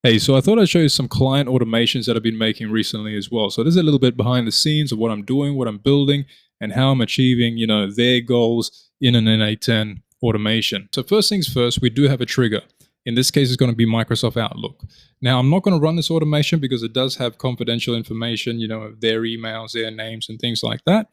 Hey, so I thought I'd show you some client automations that I've been making recently as well. So this is a little bit behind the scenes of what I'm doing, what I'm building, and how I'm achieving, their goals in an n8n automation. So first things first, we do have a trigger. In this case, it's going to be Microsoft Outlook. Now, I'm not going to run this automation because it does have confidential information, their emails, their names, and things like that.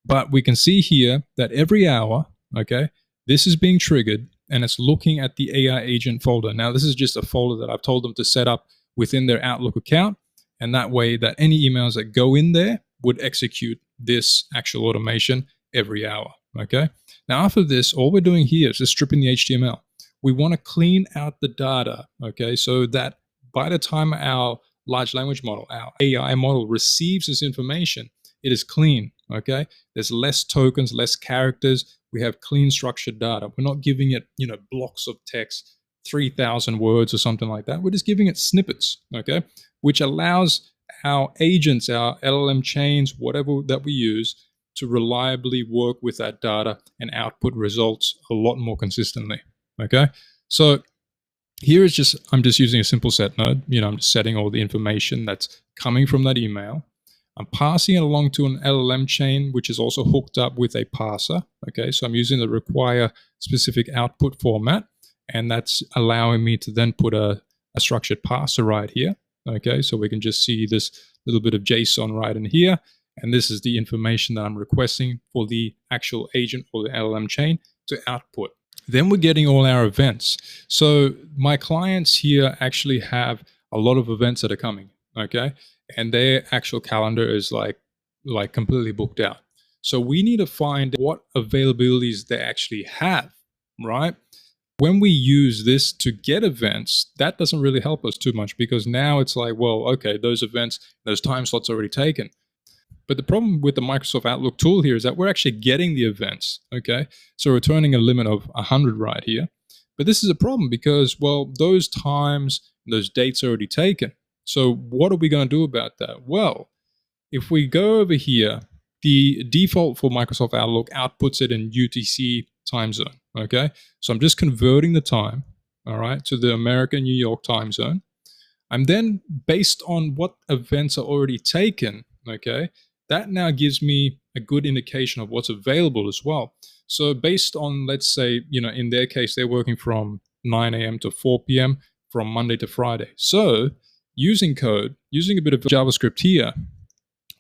But we can see here that every hour, okay, this is being triggered and it's looking at the AI agent folder. Now, this is just a folder that I've told them to set up within their Outlook account. And that way that any emails that go in there would execute this actual automation every hour, okay? Now, after this, all we're doing here is just stripping the HTML. We want to clean out the data, okay? So that by the time our large language model, our AI model receives this information, it is clean, okay? There's less tokens, less characters. We have clean structured data. We're not giving it, blocks of text, 3,000 words or something like that. We're just giving it snippets, okay? Which allows our agents, our LLM chains, whatever that we use, to reliably work with that data and output results a lot more consistently, okay? So here is just, I'm just using a simple set node. I'm just setting all the information that's coming from that email. I'm passing it along to an LLM chain, which is also hooked up with a parser. Okay, so I'm using the require specific output format, and that's allowing me to then put a structured parser right here. Okay, so we can just see this little bit of JSON right in here, and this is the information that I'm requesting for the actual agent or the LLM chain to output. Then we're getting all our events. So my clients here actually have a lot of events that are coming. Okay. And their actual calendar is like completely booked out. So we need to find what availabilities they actually have, right? When we use this to get events, that doesn't really help us too much because now it's like, well, okay, those events, those time slots already taken. But the problem with the Microsoft Outlook tool here is that we're actually getting the events, okay? So we're turning a limit of 100 right here. But this is a problem because, well, those times, those dates are already taken. So what are we going to do about that? Well, if we go over here, the default for Microsoft Outlook outputs it in UTC time zone, okay? So I'm just converting the time, all right, to the American New York time zone. I'm then, based on what events are already taken, okay, that now gives me a good indication of what's available as well. So based on, let's say, in their case, they're working from 9 a.m. to 4 p.m. from Monday to Friday. So using code, using a bit of JavaScript here,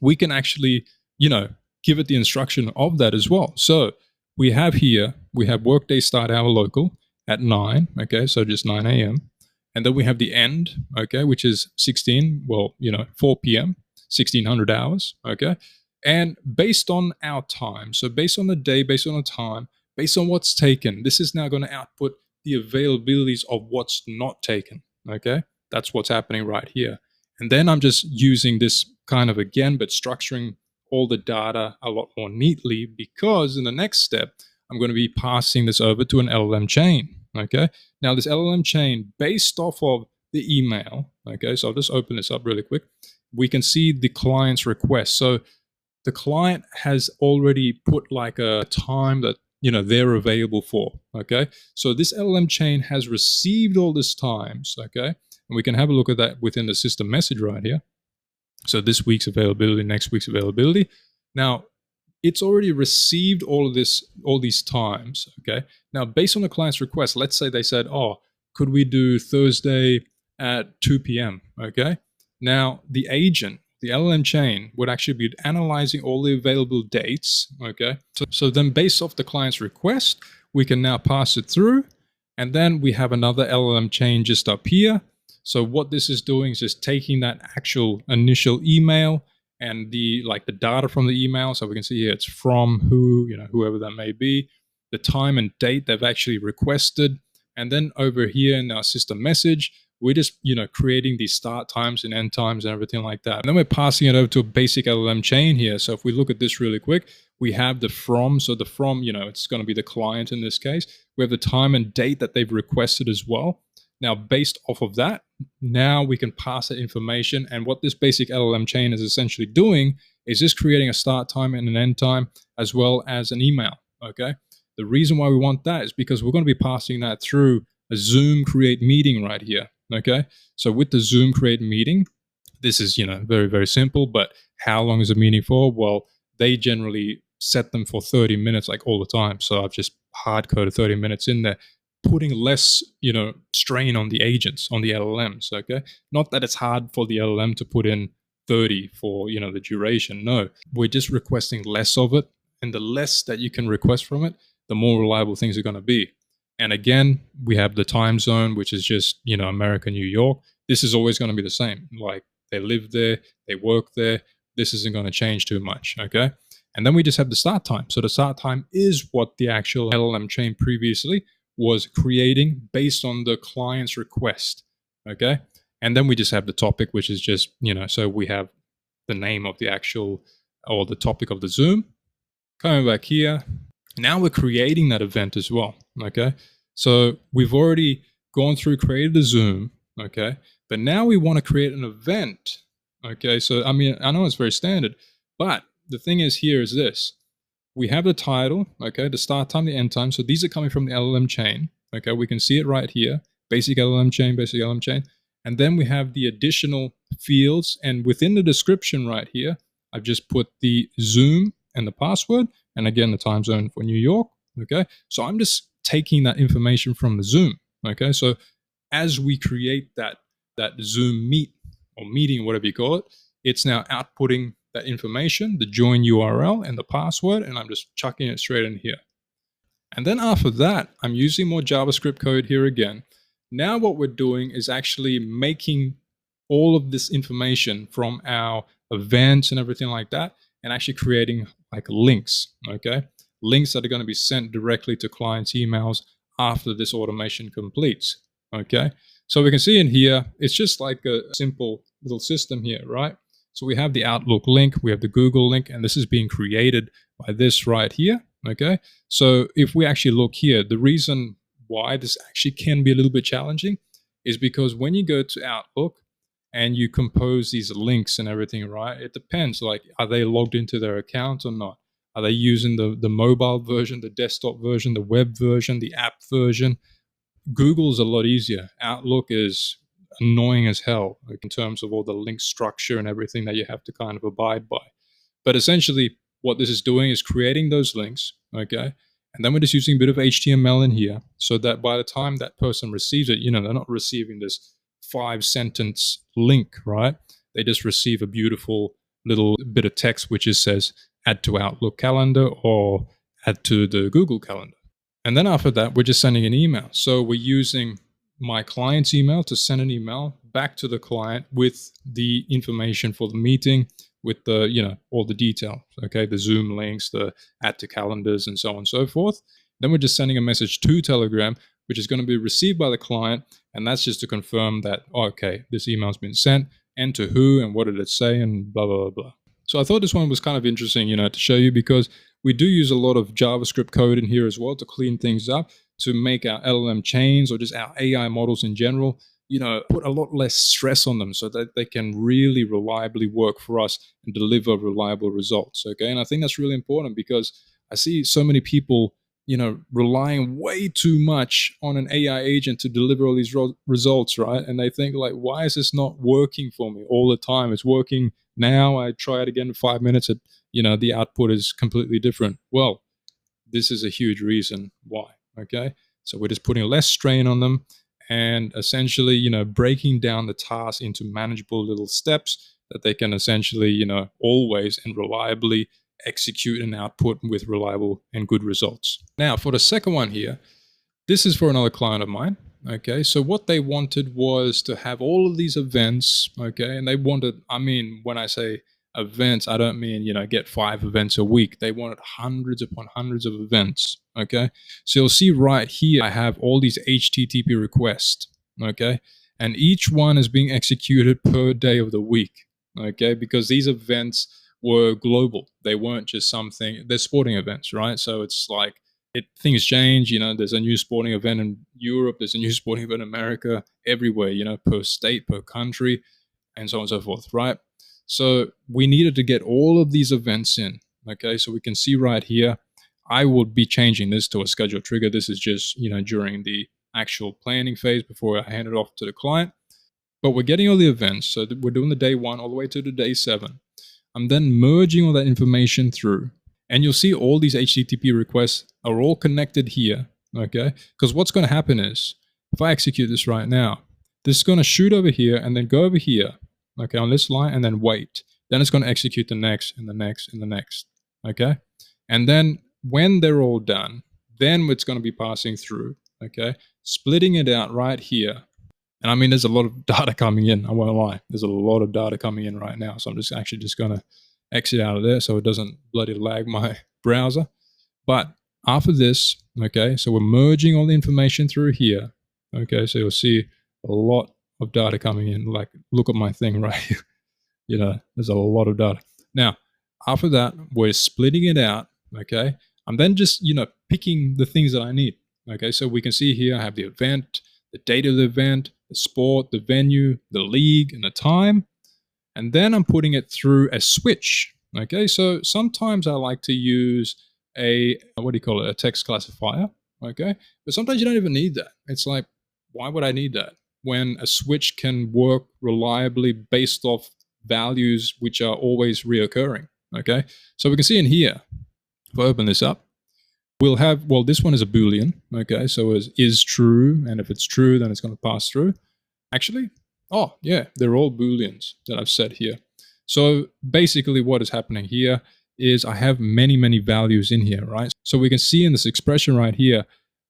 we can actually, give it the instruction of that as well. So we have here, we have workday start hour local at 9, okay, so just 9 a.m. And then we have the end, okay, which is 4 p.m., 1600 hours, okay? And based on our time, so based on the day, based on the time, based on what's taken, this is now going to output the availabilities of what's not taken, okay? That's what's happening right here. And then I'm just using this kind of again, but structuring all the data a lot more neatly because in the next step, I'm going to be passing this over to an LLM chain, okay? Now this LLM chain based off of the email, okay? So I'll just open this up really quick. We can see the client's request. So the client has already put like a time that they're available for, okay? So this LLM chain has received all this times, okay? And we can have a look at that within the system message right here. So this week's availability, next week's availability. Now, it's already received all these times, okay? Now, based on the client's request, let's say they said, oh, could we do Thursday at 2 p.m., okay? Now, the agent, the LLM chain, would actually be analyzing all the available dates, okay? So then based off the client's request, we can now pass it through, and then we have another LLM chain just up here. So what this is doing is just taking that actual initial email and the data from the email. So we can see here it's from who, whoever that may be, the time and date they've actually requested. And then over here in our system message, we're just, creating these start times and end times and everything like that. And then we're passing it over to a basic LLM chain here. So if we look at this really quick, we have the from. So the from, it's going to be the client in this case. We have the time and date that they've requested as well. Now, based off of that, now we can pass that information. And what this basic LLM chain is essentially doing is just creating a start time and an end time as well as an email, okay? The reason why we want that is because we're going to be passing that through a Zoom create meeting right here. Okay. So with the Zoom create meeting, this is, very, very simple, but how long is a meeting for? Well, they generally set them for 30 minutes, like all the time. So I've just hard coded 30 minutes in there, putting less, strain on the agents, on the LLMs. Okay. Not that it's hard for the LLM to put in 30 for, the duration. No, we're just requesting less of it. And the less that you can request from it, the more reliable things are going to be. And again, we have the time zone, which is just, America, New York. This is always going to be the same. Like, they live there, they work there. This isn't going to change too much, okay? And then we just have the start time. So the start time is what the actual LLM chain previously was creating based on the client's request, okay? And then we just have the topic, which is just, so we have the name of the actual, or the topic of the Zoom. Coming back here, now we're creating that event as well, okay? So we've already gone through, created the Zoom, okay? But now we want to create an event, okay? So, I mean, I know it's very standard, but the thing is here is this. We have the title, okay, the start time, the end time. So these are coming from the LLM chain, okay? We can see it right here, basic LLM chain, basic LLM chain. And then we have the additional fields. And within the description right here, I've just put the Zoom and the password, and again, the time zone for New York, okay? So I'm just taking that information from the Zoom, okay? So as we create that Zoom meet or meeting, whatever you call it, it's now outputting that information, the join URL and the password, and I'm just chucking it straight in here. And then after that, I'm using more JavaScript code here again. Now what we're doing is actually making all of this information from our events and everything like that, and actually creating like links, okay? Links that are going to be sent directly to clients' emails after this automation completes, okay? So we can see in here, it's just like a simple little system here, right? So we have the Outlook link, we have the Google link, and this is being created by this right here, okay? So if we actually look here, the reason why this actually can be a little bit challenging is because when you go to Outlook and you compose these links and everything, right? It depends, like, are they logged into their account or not? Are they using the mobile version, the desktop version, the web version, the app version? Google's a lot easier. Outlook is annoying as hell, like, in terms of all the link structure and everything that you have to kind of abide by. But essentially, what this is doing is creating those links, okay? And then we're just using a bit of HTML in here so that by the time that person receives it, they're not receiving this 5-sentence link, right? They just receive a beautiful little bit of text which just says add to Outlook calendar or add to the Google calendar. And then after that, we're just sending an email. So we're using my client's email to send an email back to the client with the information for the meeting, with the, all the details, okay? The Zoom links, the add to calendars, and so on and so forth. Then we're just sending a message to Telegram, which is going to be received by the client. And that's just to confirm that, okay, this email's been sent, and to who, and what did it say, and blah, blah, blah, blah. So I thought this one was kind of interesting, to show you, because we do use a lot of JavaScript code in here as well to clean things up, to make our LLM chains or just our AI models in general, put a lot less stress on them so that they can really reliably work for us and deliver reliable results, okay? And I think that's really important because I see so many people, relying way too much on an AI agent to deliver all these results, right? And they think like, why is this not working for me all the time? It's working now. I try it again in 5 minutes. The output is completely different. Well, this is a huge reason why, okay? So we're just putting less strain on them and essentially, breaking down the task into manageable little steps that they can essentially, always and reliably execute and output with reliable and good results. Now, for the second one here, this is for another client of mine. Okay, so what they wanted was to have all of these events. Okay, and they wanted, when I say events, I don't mean, get 5 events a week. They wanted hundreds upon hundreds of events. Okay, so you'll see right here, I have all these HTTP requests. Okay, and each one is being executed per day of the week. Okay, because these events were global. They weren't just something, they're sporting events, right? So it's like, things change, there's a new sporting event in Europe, there's a new sporting event in America, everywhere, per state, per country, and so on and so forth, right? So we needed to get all of these events in, okay? So we can see right here, I will be changing this to a scheduled trigger. This is just, during the actual planning phase before I hand it off to the client. But we're getting all the events. So we're doing the day 1 all the way to the day 7. I'm then merging all that information through. And you'll see all these HTTP requests are all connected here, okay? Because what's going to happen is, if I execute this right now, this is going to shoot over here and then go over here, okay, on this line, and then wait. Then it's going to execute the next and the next and the next, okay? And then when they're all done, then it's going to be passing through, okay? Splitting it out right here. And I mean, there's a lot of data coming in, I won't lie. There's a lot of data coming in right now. So I'm just actually just going to exit out of there so it doesn't bloody lag my browser. But after this, okay, so we're merging all the information through here. Okay, so you'll see a lot of data coming in. Like, look at my thing right here. You know, there's a lot of data. Now, after that, we're splitting it out, okay? I'm then just, you know, picking the things that I need. Okay, so we can see here I have the event, the date of the event, the sport, the venue, the league, and the time. And then I'm putting it through a switch. Okay, so sometimes I like to use a, what do you call it, a text classifier. Okay, but sometimes you don't even need that. It's like, why would I need that when a switch can work reliably based off values which are always reoccurring? Okay, so we can see in here, if I open this up, we'll have, well, this one is a Boolean. Okay, so it is true, and if it's true, then it's going to pass through. Actually, oh, yeah, they're all Booleans that I've set here. So basically what is happening here is I have many, many values in here, right? So we can see in this expression right here,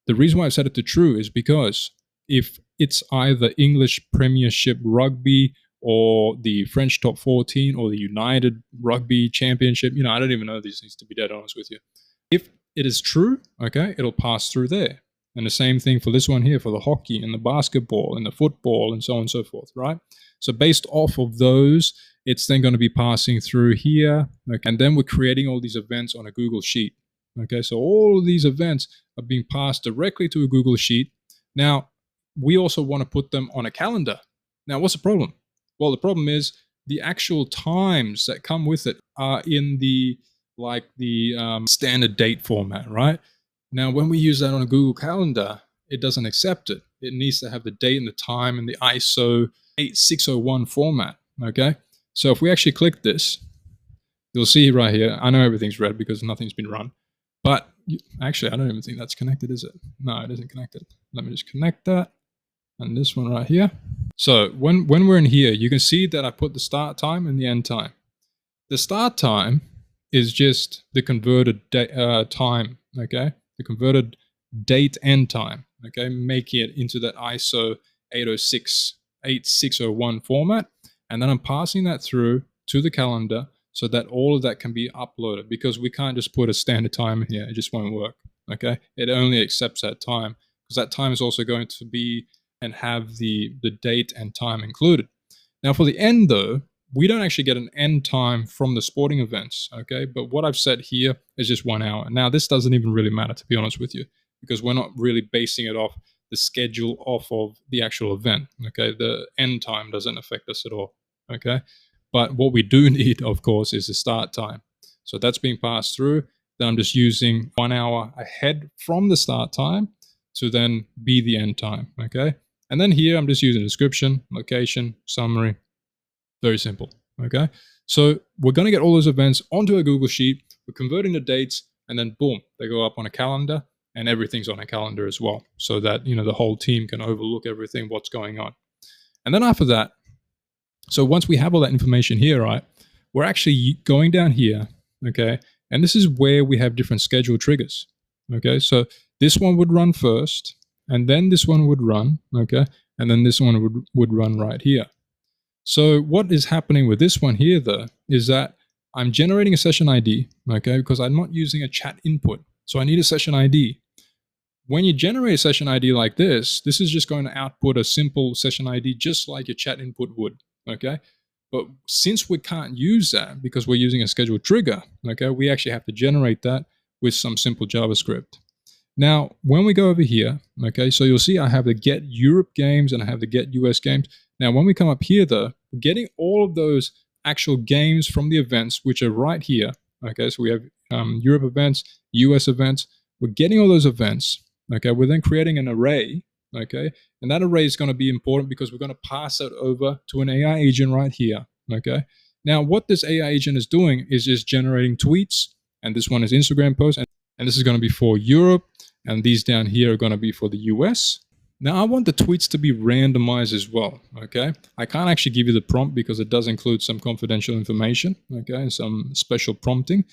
the reason why I've set it to true is because if it's either English Premiership Rugby or the French Top 14 or the United Rugby Championship, you know, I don't even know these things, to be dead honest with you. If it is true, okay, it'll pass through there. And the same thing for this one here, for the hockey and the basketball and the football and so on and so forth, right? So based off of those, it's then going to be passing through here. Okay? And then we're creating all these events on a Google Sheet. Okay, so all of these events are being passed directly to a Google Sheet. Now, we also want to put them on a calendar. Now, what's the problem? Well, the problem is the actual times that come with it are in the, like the standard date format, right? Now, when we use that on a Google Calendar, it doesn't accept it. It needs to have the date and the time in the ISO 8601 format, okay? So if we actually click this, you'll see right here, I know everything's red because nothing's been run, but actually, I don't even think that's connected, is it? No, it isn't connected. Let me just connect that, and this one right here. So when we're in here, you can see that I put the start time and the end time. The start time is just the converted time, okay? The converted date and time, okay? Making it into that ISO 8601 format. And then I'm passing that through to the calendar so that all of that can be uploaded, because we can't just put a standard time in here. It just won't work, okay? It only accepts that time, because that time is also going to be and have the date and time included. Now for the end though, we don't actually get an end time from the sporting events, okay? But what I've set here is just 1 hour. Now, this doesn't even really matter, to be honest with you, because we're not really basing it off the schedule off of the actual event, okay? The end time doesn't affect us at all, okay? But what we do need, of course, is the start time. So that's being passed through. Then I'm just using 1 hour ahead from the start time to then be the end time, okay? And then here, I'm just using description, location, summary. Very simple, okay? So we're going to get all those events onto a Google Sheet. We're converting the dates, and then boom, they go up on a calendar, and everything's on a calendar as well, so that, you know, the whole team can overlook everything, what's going on. And then after that, so once we have all that information here, right, we're actually going down here, okay? And this is where we have different schedule triggers, okay? So this one would run first, and then this one would run, okay? And then this one would run right here. So what is happening with this one here, though, is that I'm generating a session ID, okay, because I'm not using a chat input. So I need a session ID. When you generate a session ID like this is just going to output a simple session ID just like your chat input would, okay? But since we can't use that because we're using a scheduled trigger, okay, we actually have to generate that with some simple JavaScript. Now, when we go over here, okay, so you'll see I have the get Europe games and I have the get US games. Now, when we come up here, though, we're getting all of those actual games from the events, which are right here. Okay, so we have Europe events, US events. We're getting all those events. Okay, we're then creating an array okay? And that array is going to be important because we're going to pass it over to an AI agent right here, okay? Now, what this AI agent is doing is just generating tweets, and this one is Instagram posts, and this is going to be for Europe, and these down here are going to be for the US. Now, I want the tweets to be randomized as well, okay? I can't actually give you the prompt because it does include some confidential information, okay, and some special prompting.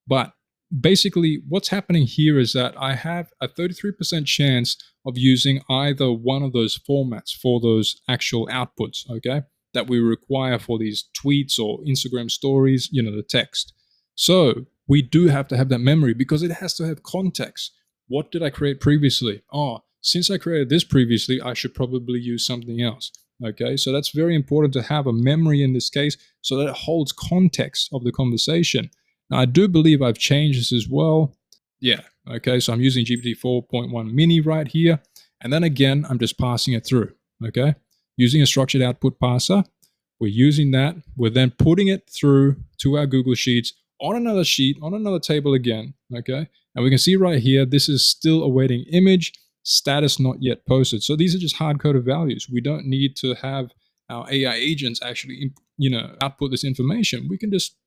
But basically, what's happening here is that I have a 33% chance of using either one of those formats for those actual outputs, okay, that we require for these tweets or Instagram stories, the text. So we do have to have that memory because it has to have context. What did I create previously? Oh, since I created this previously, I should probably use something else. Okay, so that's very important to have a memory in this case so that it holds context of the conversation. Now, I do believe I've changed this as well. Yeah, okay, so I'm using GPT 4.1 mini right here. And then again, I'm just passing it through, okay? Using a structured output parser, we're using that. We're then putting it through to our Google Sheets on another sheet, on another table again, okay? And we can see right here, this is still awaiting image, status not yet posted. So these are just hard-coded values. We don't need to have our AI agents actually, output this information. We can just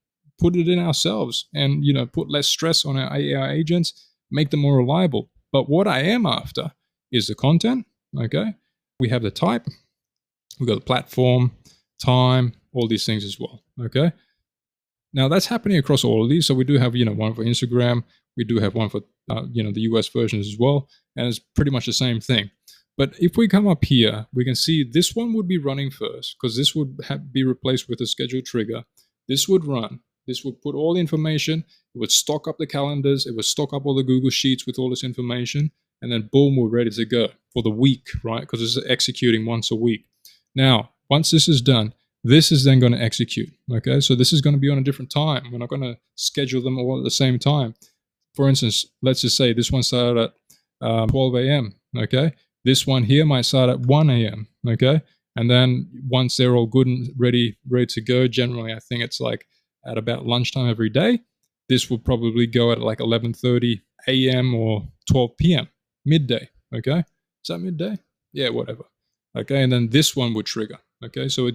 put it in ourselves and, put less stress on our AI agents, make them more reliable. But what I am after is the content, okay? We have the type, we've got the platform, time, all these things as well, okay? Now that's happening across all of these. So we do have, one for Instagram. We do have one for, the US versions as well. And it's pretty much the same thing. But if we come up here, we can see this one would be running first because this would be replaced with a scheduled trigger. This would run. This would put all the information. It would stock up the calendars. It would stock up all the Google Sheets with all this information. And then boom, we're ready to go for the week, right? Because this is executing once a week. Now, once this is done, this is then going to execute, okay? So this is going to be on a different time. We're not going to schedule them all at the same time. For instance, let's just say this one started at 12 a.m., okay? This one here might start at 1 a.m., okay? And then once they're all good and ready to go, generally I think it's like at about lunchtime every day, this will probably go at like 11:30 a.m. or 12 p.m., midday, okay? Is that midday? Yeah, whatever. Okay, and then this one would trigger. Okay, so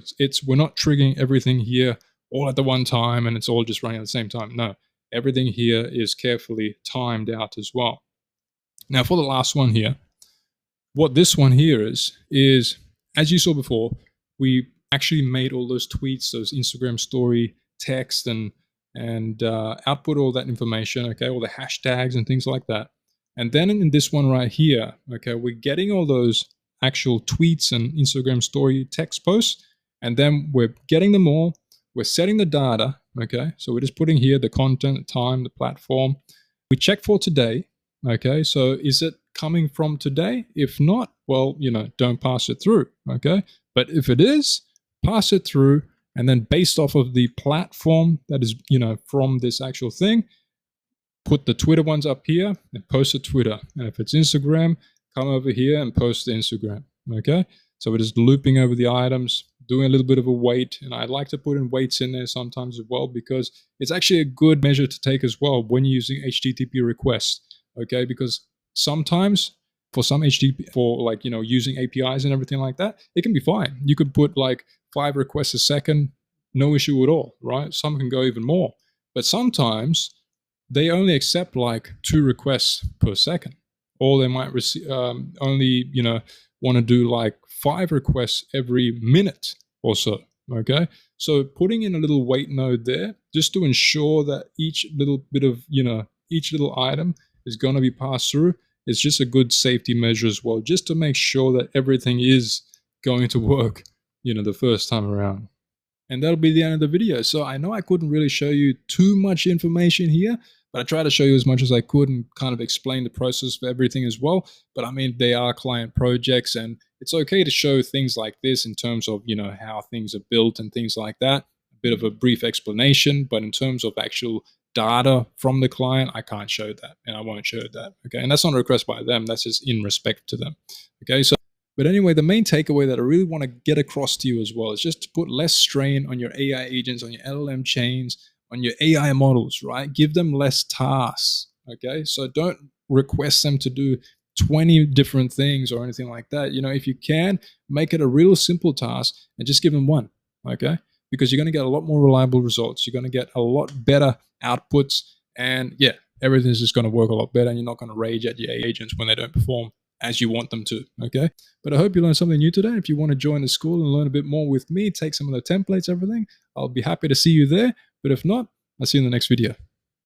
we're not triggering everything here all at the one time and it's all just running at the same time. No, everything here is carefully timed out as well. Now for the last one here, what this one here is as you saw before, we actually made all those tweets, those Instagram story text and output all that information, okay, all the hashtags and things like that. And then in this one right here, okay, we're getting all those actual tweets and Instagram story text posts, and then we're getting them all. We're setting the data, okay? So we're just putting here the content, the time, the platform. We check for today, okay? So is it coming from today? If not, well, don't pass it through, okay? But if it is, pass it through, and then based off of the platform that is, from this actual thing, put the Twitter ones up here and post to Twitter. And if it's Instagram, come over here and post to Instagram, okay? So we're just looping over the items, doing a little bit of a weight, and I like to put in weights in there sometimes as well because it's actually a good measure to take as well when you're using HTTP requests, okay? Because sometimes for some HTTP, for like, using APIs and everything like that, it can be fine. You could put like 5 requests a second, no issue at all, right? Some can go even more. But sometimes they only accept like 2 requests per second. Or they might receive only, want to do like 5 requests every minute or so, okay? So putting in a little wait node there, just to ensure that each little bit of, each little item is going to be passed through, is just a good safety measure as well, just to make sure that everything is going to work, the first time around. And that'll be the end of the video. So I know I couldn't really show you too much information here, but I tried to show you as much as I could and kind of explain the process for everything as well. But I mean, they are client projects and it's okay to show things like this in terms of, how things are built and things like that. A bit of a brief explanation, but in terms of actual data from the client, I can't show that and I won't show that. Okay. And that's not a request by them. That's just in respect to them. Okay. But anyway, the main takeaway that I really want to get across to you as well is just to put less strain on your AI agents, on your LLM chains, on your AI models, right? Give them less tasks, okay? So don't request them to do 20 different things or anything like that. If you can, make it a real simple task and just give them one, okay? Because you're going to get a lot more reliable results. You're going to get a lot better outputs, and yeah, everything's just going to work a lot better, and you're not going to rage at your agents when they don't perform as you want them to, okay? But I hope you learned something new today. If you want to join the school and learn a bit more with me, take some of the templates, everything, I'll be happy to see you there. But if not, I'll see you in the next video.